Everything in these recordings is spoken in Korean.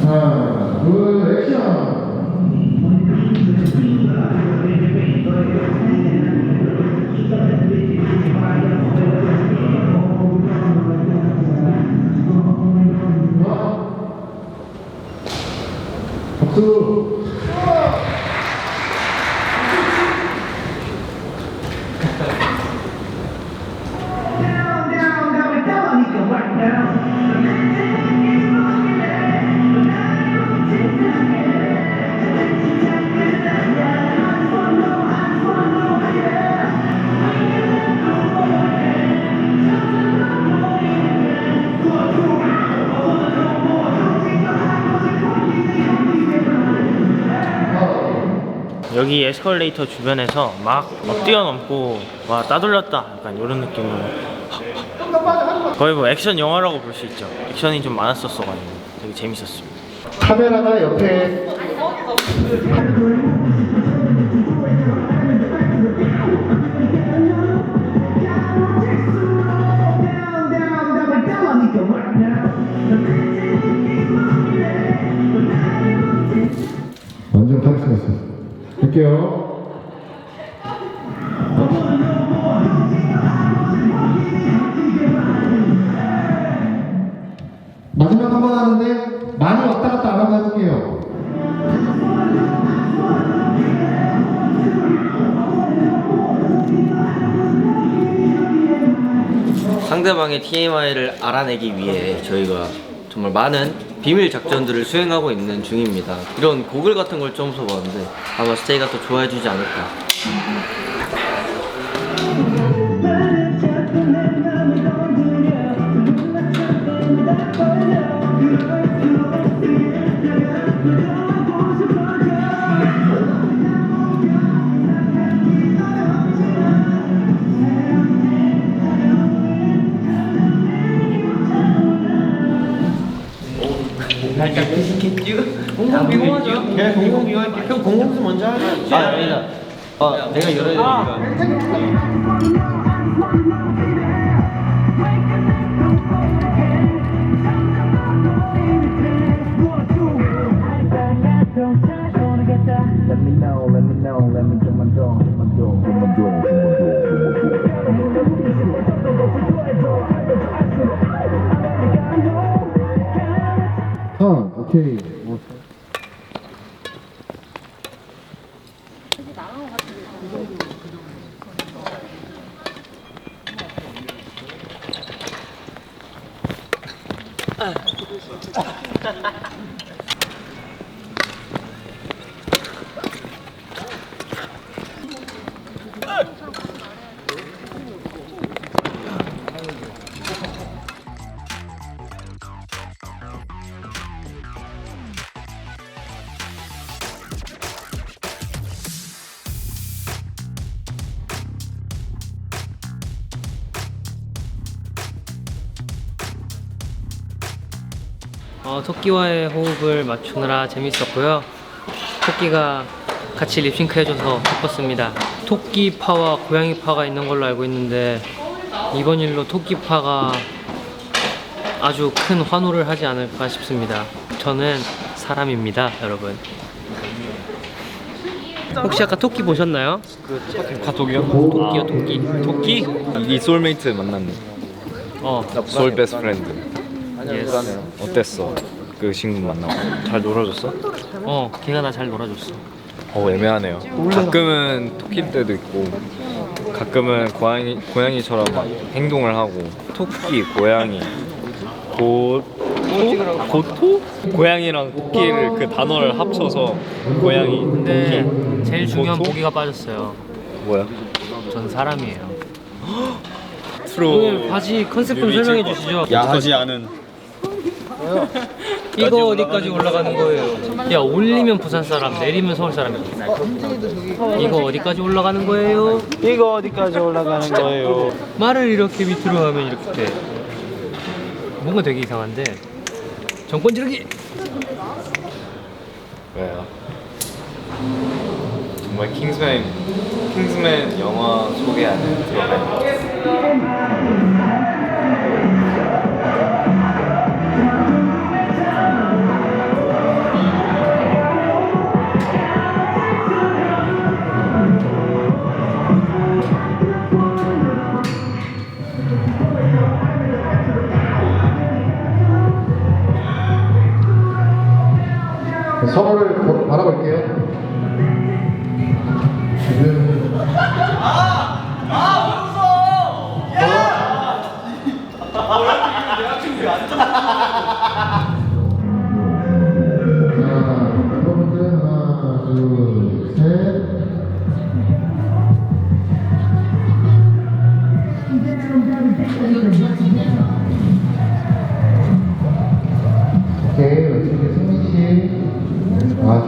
하나, 둘, 액션! 박수! 여기 에스컬레이터 주변에서 막 뛰어넘고 와 따돌렸다 약간 이런 느낌으로 거의 뭐 액션 영화라고 볼 수 있죠. 액션이 좀 많았었어가지고 되게 재밌었습니다. 카메라가 옆에 완전 카리스마 있어. 할게요. 마지막 한 번 하는데 많이 왔다 갔다 안 하고 해볼게요. 상대방의 TMI를 알아내기 위해 저희가 정말 많은 비밀 작전들을 수행하고 있는 중입니다. 이런 고글 같은 걸 좀 써봤는데 아마 스테이가 더 좋아해주지 않을까. 살짝 비스켓 공공 비공하죠. 그냥 공공 비공 할게. 형 공공수 먼저 하자. 아니다. 내가 열어야 되니까. 오케이. 토끼와의 호흡을 맞추느라 재밌었고요. 토끼가 같이 립싱크 해줘서 기뻤습니다. 토끼파와 고양이파가 있는 걸로 알고 있는데 이번 일로 토끼파가 아주 큰 환호를 하지 않을까 싶습니다. 저는 사람입니다, 여러분. 혹시 아까 토끼 보셨나요? 카톡이요? 토끼요, 토끼. 토끼? 이 소울메이트 만났네. 소울 베스트 프렌드. 예스. 어땠어? 그 친구 만나고 잘 놀아줬어? 걔가 나 잘 놀아줬어. 애매하네요. 가끔은 토끼일 때도 있고 가끔은 고양이처럼 막 행동을 하고 토끼, 고양이, 고토? 고양이랑 토끼를 그 단어를 합쳐서 고양이, 근데 제일 중요한 고토? 고기가 빠졌어요. 뭐야? 전 사람이에요. 트로 오늘 바지 컨셉 좀 설명해 주시죠. 야하지 않은 이거 어디까지 올라가는 거예요? 야, 올리면 부산 사람, 내리면 서울 사람이야. 이거 어디까지 올라가는 거예요? 이거 어디까지 올라가는 거예요? 말을 이렇게 밑으로 하면 이렇게 돼. 뭔가 되게 이상한데. 정권 지르기. 왜요? 정말 킹스맨 영화 소개 안에 들어가 있는 것 같아요. 서로를 바라볼게요. 지금 여러분들 하나, 둘, 셋. 오케이, 이렇게 승민 씨. 좋아요.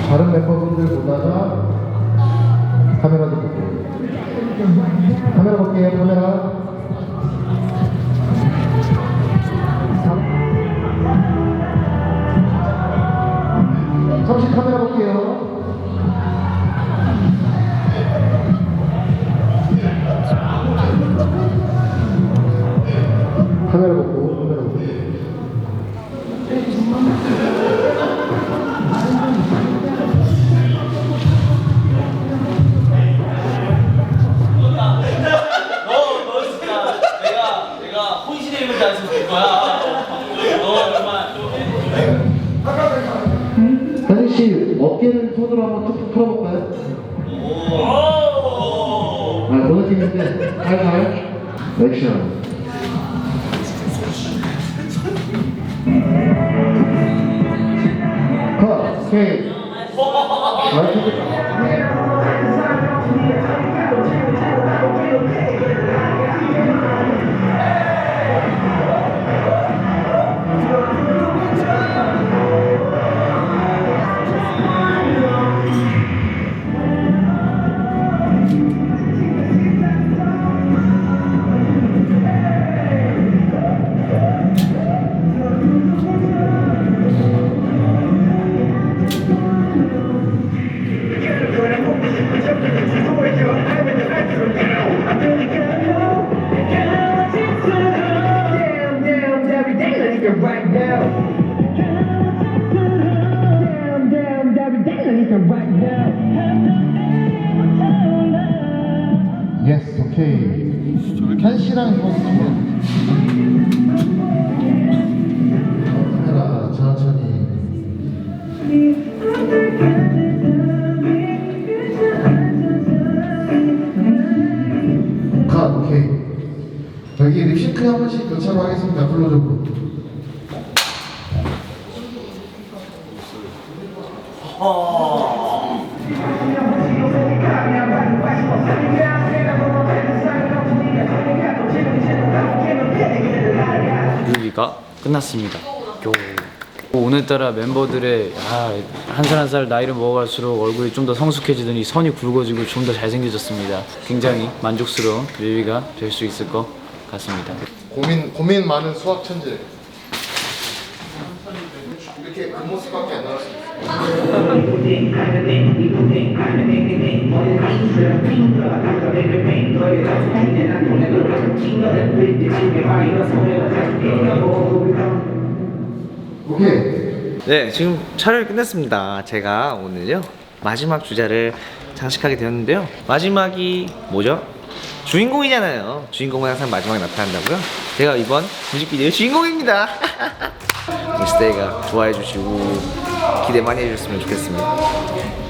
다른 멤버분들 보다가 카메라도 보고. 카메라 볼게요, 카메라. 잠시 카메라 볼게요. 카메라 보고, 카메라 보고. 내가 혼신의 힘을 다해서 줄 거야. 너 정말. 현희 씨, 어깨를 손으로 한번 툭툭 풀어볼까요? 오! 어느 팀인데? 살살. 액션. 컷, 오케이. 예스, 오케이. 현씨랑 버스면 카메라 천천히. 컷, 오케이. 여기 립싱크 한 번씩 교차로 하겠습니다. 플로적으로. 뮤비가 끝났습니다. 오늘따라 멤버들의 한 살 한 살 나이를 먹어갈수록 얼굴이 좀 더 성숙해지더니 선이 굵어지고 좀 더 잘생겨졌습니다. 굉장히 만족스러운 뮤비가 될 수 있을 것 같습니다. 고민 많은 수학 천재. 이렇게 그 모습밖에 안 나왔어요. 오케이. 네, 지금 촬영이 끝났습니다. 제가 오늘요 마지막 주자를 장식하게 되었는데요. 마지막이 뭐죠? 주인공이잖아요. 주인공은 항상 마지막에 나타난다고요? 제가 이번 뮤직비디오의 주인공입니다. 미스테이가 좋아해 주시고 기대 많이 해주셨으면 좋겠습니다.